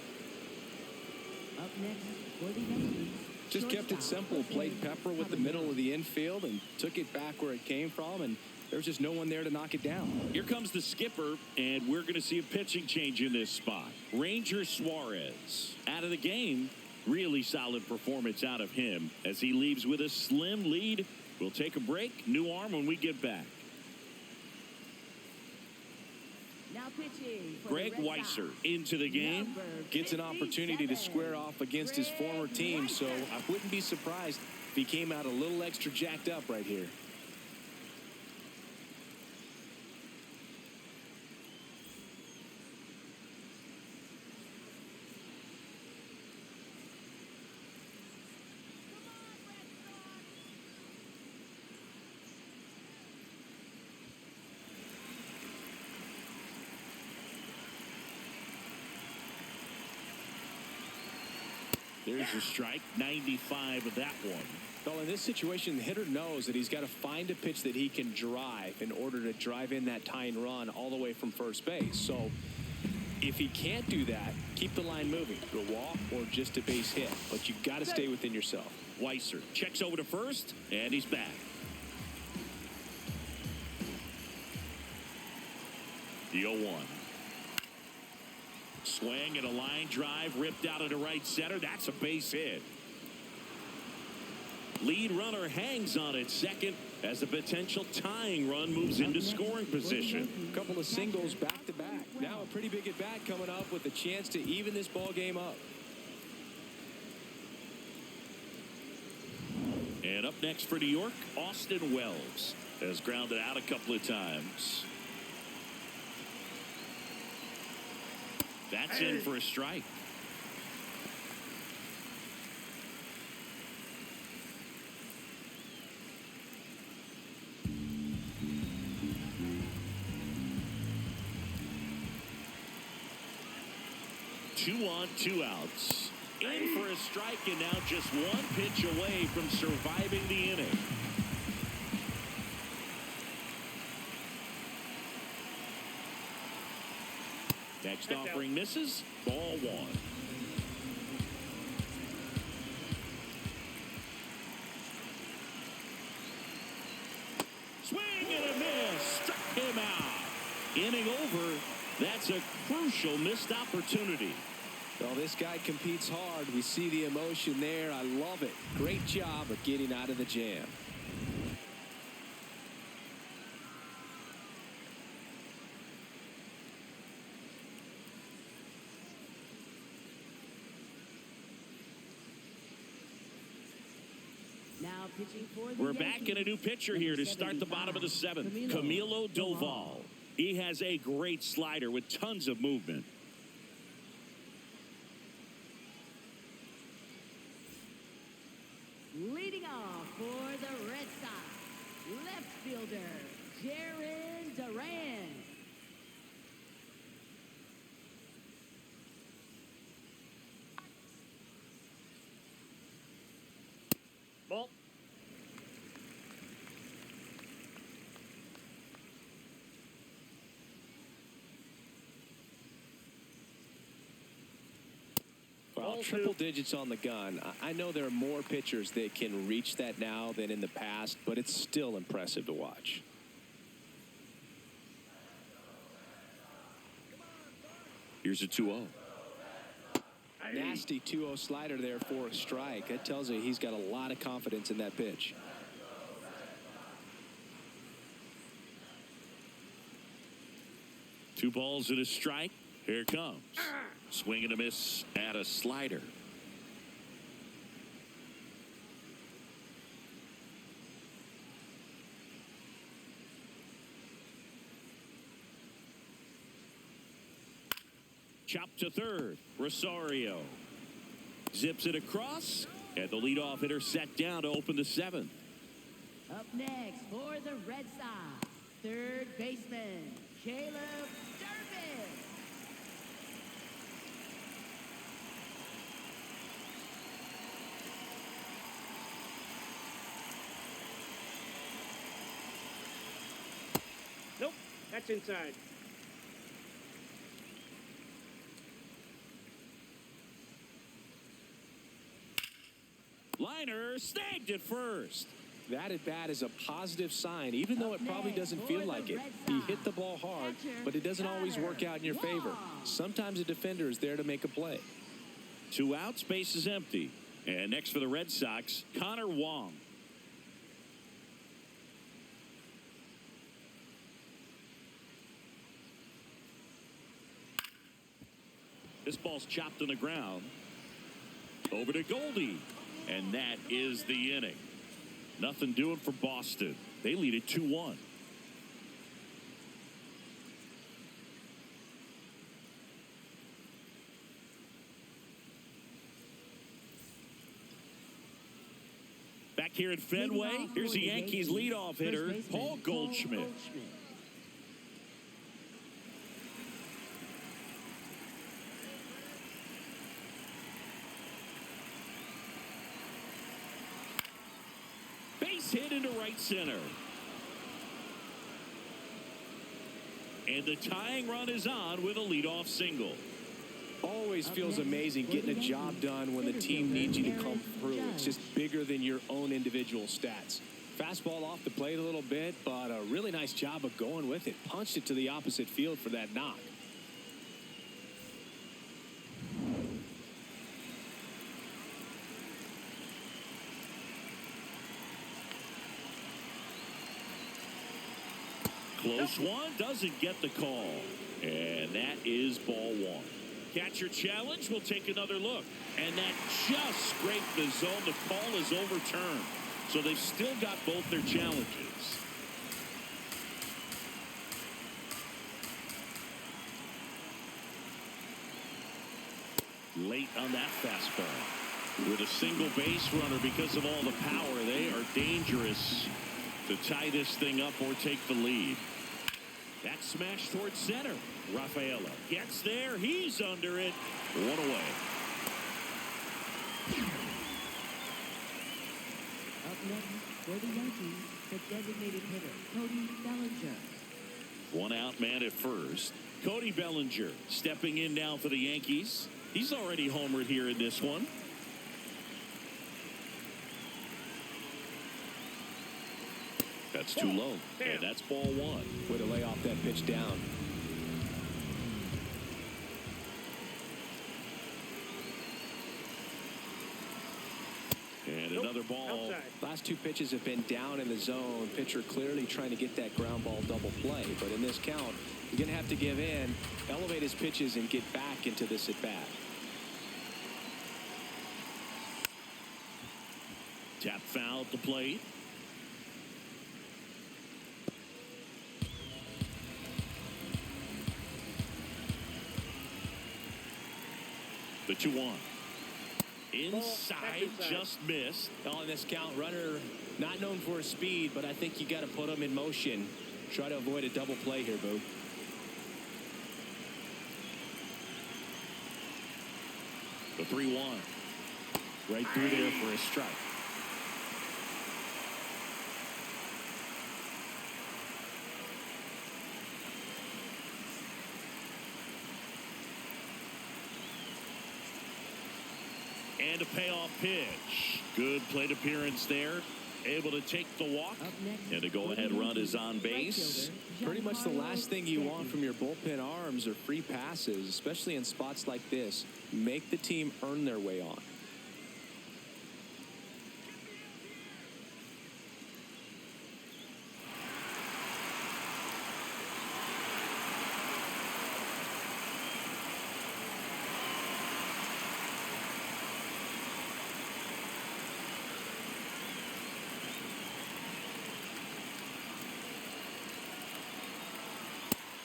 Up next for the Yankees. Just kept it simple. Played pepper with the middle of the infield and took it back where it came from, and there was just no one there to knock it down. Here comes the skipper, and we're going to see a pitching change in this spot. Ranger Suarez out of the game. Really solid performance out of him as he leaves with a slim lead. We'll take a break. New arm when we get back. Now pitching for Greg the Red Weiser Sox. into the game. Gets an opportunity to square off against his former team, so I wouldn't be surprised if he came out a little extra jacked up right here. There's a strike, 95 of that one. Well, in this situation, the hitter knows that he's got to find a pitch that he can drive in order to drive in that tying run all the way from first base. So if he can't do that, keep the line moving to a walk or just a base hit. But you've got to stay within yourself. Weiser checks over to first, and he's back. The 0-1. Swing and a line drive ripped out into right center. That's a base hit. Lead runner hangs on at second as the potential tying run moves into scoring position. A couple of singles back to back. Now a pretty big at bat coming up with a chance to even this ball game up. And up next for New York, Austin Wells has grounded out a couple of times. That's in for a strike. Two on, two outs. In for a strike, and now just one pitch away from surviving the inning. Next offering misses. Ball one. Swing and a miss. Struck him out. Inning over. That's a crucial missed opportunity. Well, this guy competes hard. We see the emotion there. I love it. Great job of getting out of the jam. Now pitching for the We're back in a new pitcher here to start the bottom of the seventh. Camilo Doval. He has a great slider with tons of movement. Leading off for the Red Sox, left fielder, Jaron Duran. Ball. Well, triple digits on the gun. I know there are more pitchers that can reach that now than in the past, but it's still impressive to watch. Here's a 2-0. Nasty 2-0 slider there for a strike. That tells you he's got a lot of confidence in that pitch. Two balls and a strike. Here it comes. Swing and a miss at a slider. Chopped to third. Rosario zips it across, and the leadoff hitter set down to open the seventh. Up next for the Red Sox, third baseman, Caleb Durbin. Nope, that's inside. Liner snagged at first. That at bat is a positive sign, even though it probably doesn't feel like it. He hit the ball hard, but it doesn't always work out in your favor. Sometimes a defender is there to make a play. 2 outs, base is empty. And next for the Red Sox, Connor Wong. This ball's chopped on the ground. Over to Goldie. And that is the inning. Nothing doing for Boston. They lead it 2-1. Back here at Fenway, here's the Yankees leadoff hitter, Paul Goldschmidt. Base hit into right center. And the tying run is on with a leadoff single. Always feels amazing getting a job done when the team needs you to come through. It's just bigger than your own individual stats. Fastball off the plate a little bit, but a really nice job of going with it. Punched it to the opposite field for that knock. Close one, doesn't get the call. And that is ball one. Catcher challenge, we'll take another look. And that just scraped the zone. The call is overturned. So they've still got both their challenges. Late on that fastball. With a single base runner, because of all the power, they are dangerous to tie this thing up or take the lead. That smash towards center. Rafaela gets there. He's under it. One away. Up next for the Yankees, the designated hitter, Cody Bellinger. One out man at first. Cody Bellinger stepping in now for the Yankees. He's already homered here in this one. That's too low. And that's ball one. Way to lay off that pitch down. And another ball. Outside. Last two pitches have been down in the zone. Pitcher clearly trying to get that ground ball double play. But in this count, you're going to have to give in, elevate his pitches, and get back into this at bat. Tap foul at the plate. The 2-1. Inside, just missed. On this count, runner not known for his speed, but I think you got to put him in motion. Try to avoid a double play here, Boo. The 3-1. Right through there for a strike. And a payoff pitch. Good plate appearance there. Able to take the walk. And a go-ahead run is on base. Pretty much the last thing you want from your bullpen arms are free passes, especially in spots like this. Make the team earn their way on.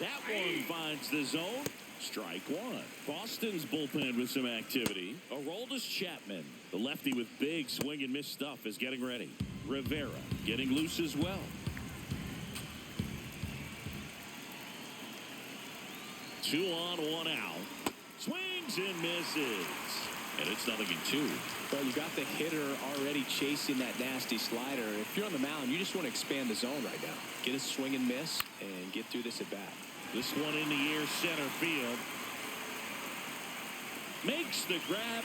That one finds the zone. Strike one. Boston's bullpen with some activity. Aroldis Chapman, the lefty with big swing and miss stuff, is getting ready. Rivera getting loose as well. Two on, one out. Swings and misses. And it's 0-2. Well, you got the hitter already chasing that nasty slider. If you're on the mound, you just want to expand the zone right now. Get a swing and miss and get through this at bat. This one in the air, center field. Makes the grab.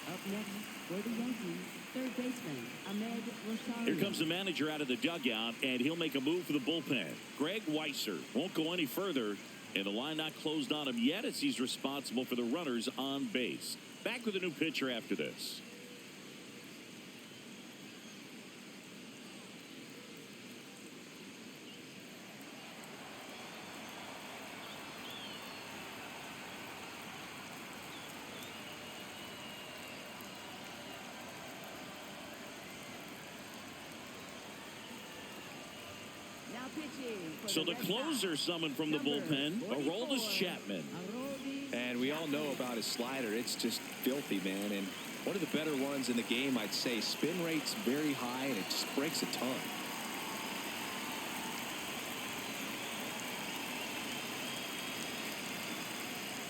Up next for the Yankees, third baseman, Ahmed Rosario. Here comes the manager out of the dugout, and he'll make a move for the bullpen. Greg Weisser won't go any further, and the line not closed on him yet as he's responsible for the runners on base. Back with a new pitcher after this. So the closer summoned from the bullpen, Aroldis Chapman. And we all know about his slider. It's just filthy, man. And one of the better ones in the game, I'd say. Spin rate's very high, and it just breaks a ton.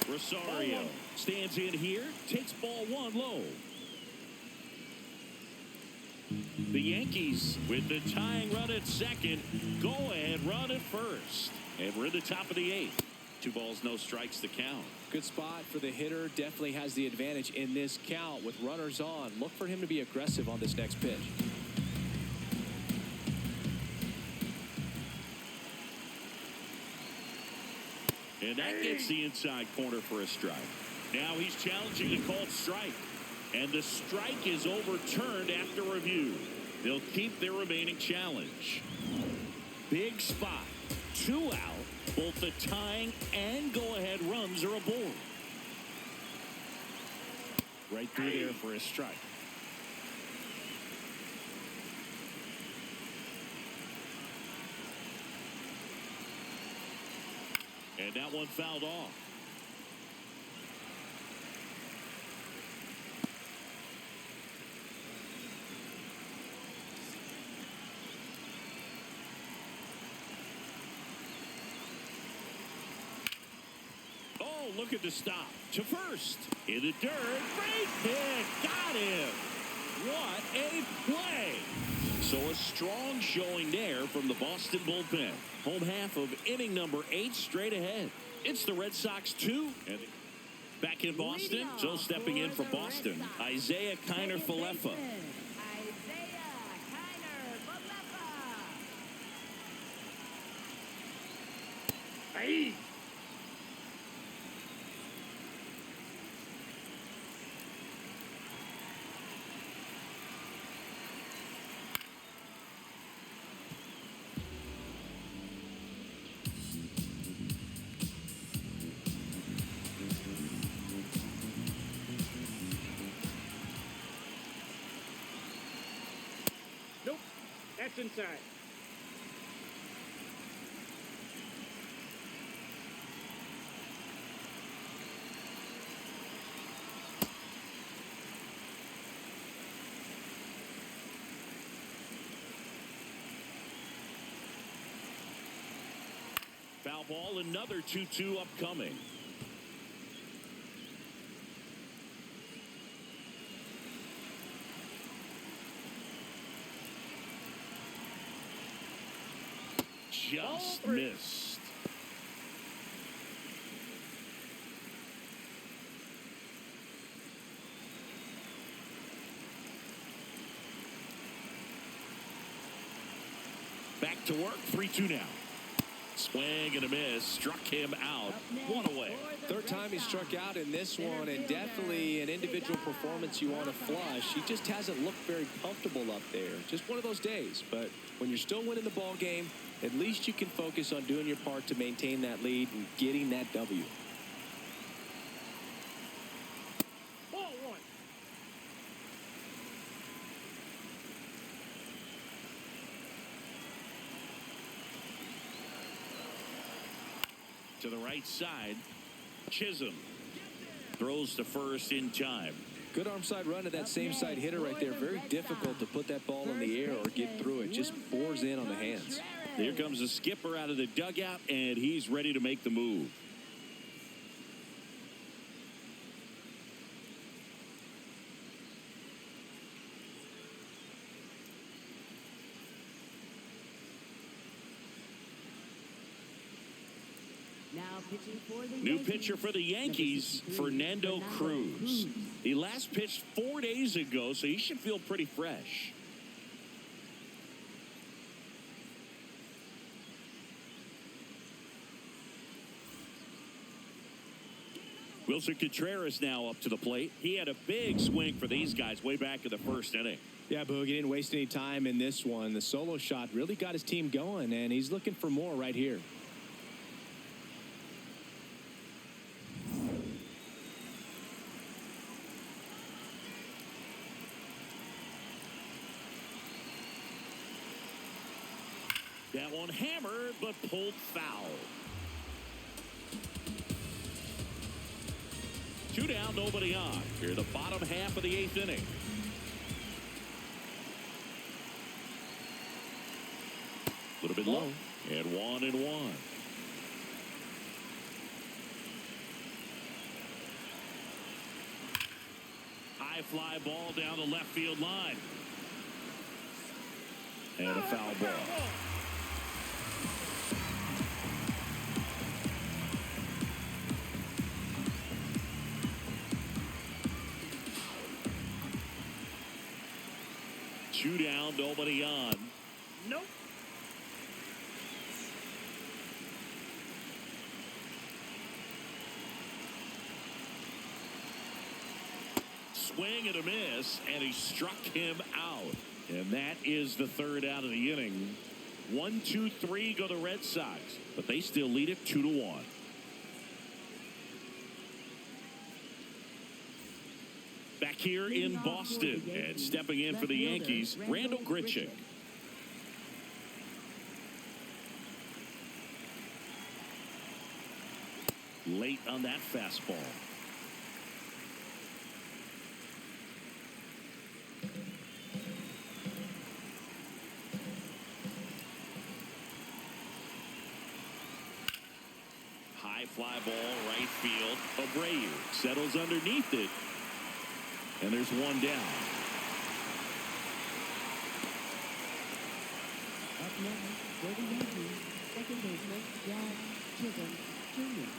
Rosario stands in here, takes ball one low. The Yankees with the tying run at second. Go ahead run at first. And we're in the top of the eighth. 2 balls, no strikes to count. Good spot for the hitter. Definitely has the advantage in this count with runners on. Look for him to be aggressive on this next pitch. And that gets the inside corner for a strike. Now he's challenging the called strike. And the strike is overturned after review. They'll keep their remaining challenge. Big spot. 2 out. Both the tying and go-ahead runs are aboard. Right through there for a strike. And that one fouled off. Oh, look at the stop. To first. In the dirt. Great pick. Got him. What a play. So a strong showing there from the Boston bullpen. Home half of inning number 8 straight ahead. It's the Red Sox 2. And back in Boston, so stepping in for Boston, Isaiah Kiner-Falefa. Hey. Nope. That's inside. Foul ball, another 2-2 upcoming. Just missed. Back to work, 3-2 now. Swing and a miss, struck him out. One away. Third time he struck out in this one, and definitely an individual performance you want to flush. He just hasn't looked very comfortable up there. Just one of those days. But when you're still winning the ball game, at least you can focus on doing your part to maintain that lead and getting that W. Ball one. To the right side, Chisholm throws to first in time. Good arm side run to that same side hitter right there. Very difficult to put that ball in the air or get through it. Just bores in on the hands. Here comes the skipper out of the dugout, and he's ready to make the move. Now pitching for the New Yankees. pitcher for the Yankees, Fernando Cruz. He last pitched 4 days ago, so he should feel pretty fresh. Wilson Contreras now up to the plate. He had a big swing for these guys way back in the first inning. Yeah, Boog, he didn't waste any time in this one. The solo shot really got his team going, and he's looking for more right here. That one hammered, but pulled foul. 2 down, nobody on. Here, the bottom half of the 8th inning. A little bit low. And 1-1. High fly ball down the left field line. And a foul ball. Two down, nobody on. Nope. Swing and a miss, and he struck him out. And that is the third out of the inning. 1, 2, 3 go the Red Sox, but they still lead it 2-1. Back here in Boston, and stepping in for the Yankees, Randall Grichuk. Late on that fastball. High fly ball, right field. Abreu settles underneath it. And there's one down. Up next for the Yankees, second baseman John Chisholm Jr.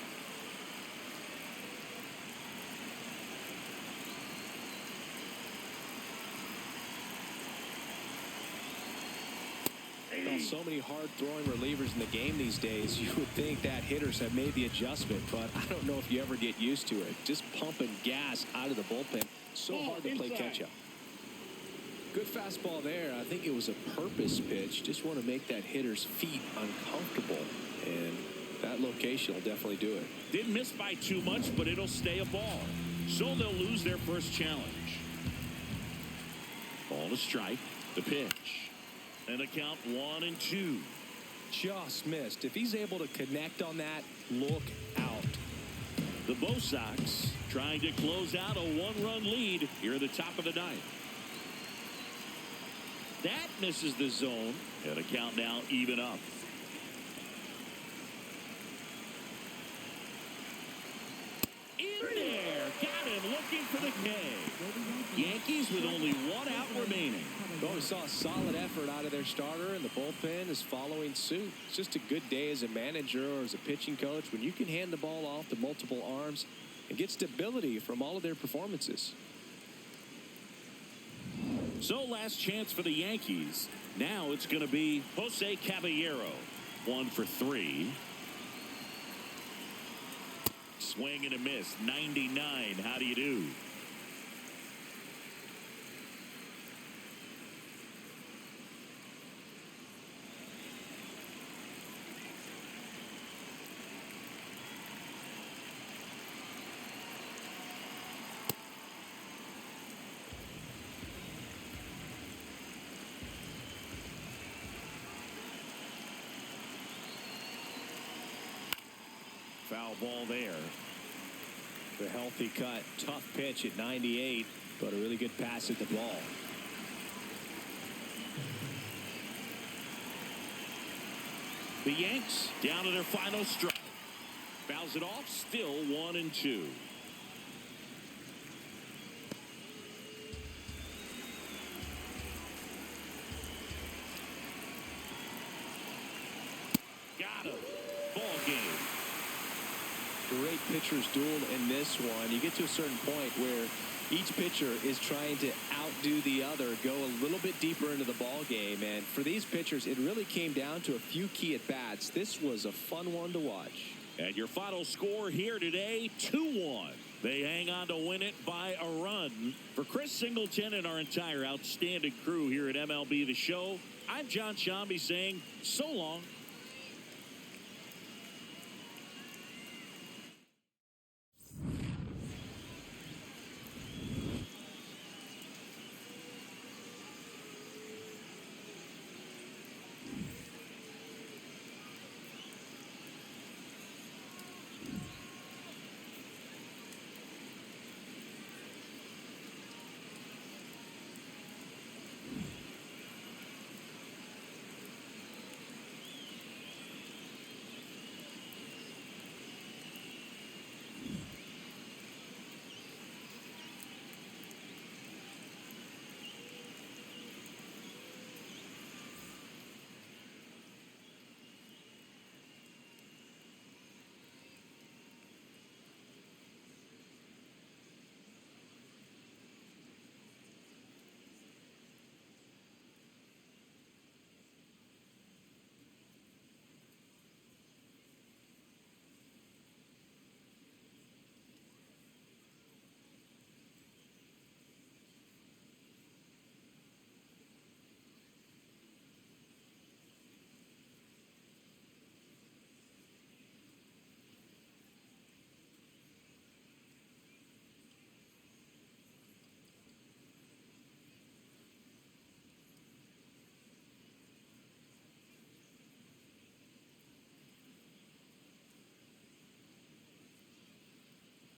Well, so many hard-throwing relievers in the game these days. You would think that hitters have made the adjustment, but I don't know if you ever get used to it. Just pumping gas out of the bullpen. So hard to play catch-up. Good fastball there. I think it was a purpose pitch. Just want to make that hitter's feet uncomfortable, and that location will definitely do it. Didn't miss by too much, but it'll stay a ball. So they'll lose their first challenge. Ball to strike. The pitch. And a count 1-2. Just missed. If he's able to connect on that, look out. The Bo Sox trying to close out a 1-run lead here at the top of the ninth. That misses the zone. And a count now even up. In there. Got him looking for the K. Yankees with only one out remaining. Well, we saw a solid effort out of their starter, and the bullpen is following suit. It's just a good day as a manager or as a pitching coach when you can hand the ball off to multiple arms and get stability from all of their performances. So last chance for the Yankees. Now it's going to be Jose Caballero. 1 for 3. Swing and a miss. 99. How do you do? Foul ball there. The healthy cut. Tough pitch at 98, but a really good pass at the ball. The Yanks down to their final strike. Fouls it off. Still 1-2. Got him. Ball game. Great pitchers duel in this one. You get to a certain point where each pitcher is trying to outdo the other, go a little bit deeper into the ball game. And for these pitchers, it really came down to a few key at-bats. This was a fun one to watch. And your final score here today, 2-1. They hang on to win it by a run. For Chris Singleton and our entire outstanding crew here at MLB The Show, I'm John Shambi saying so long.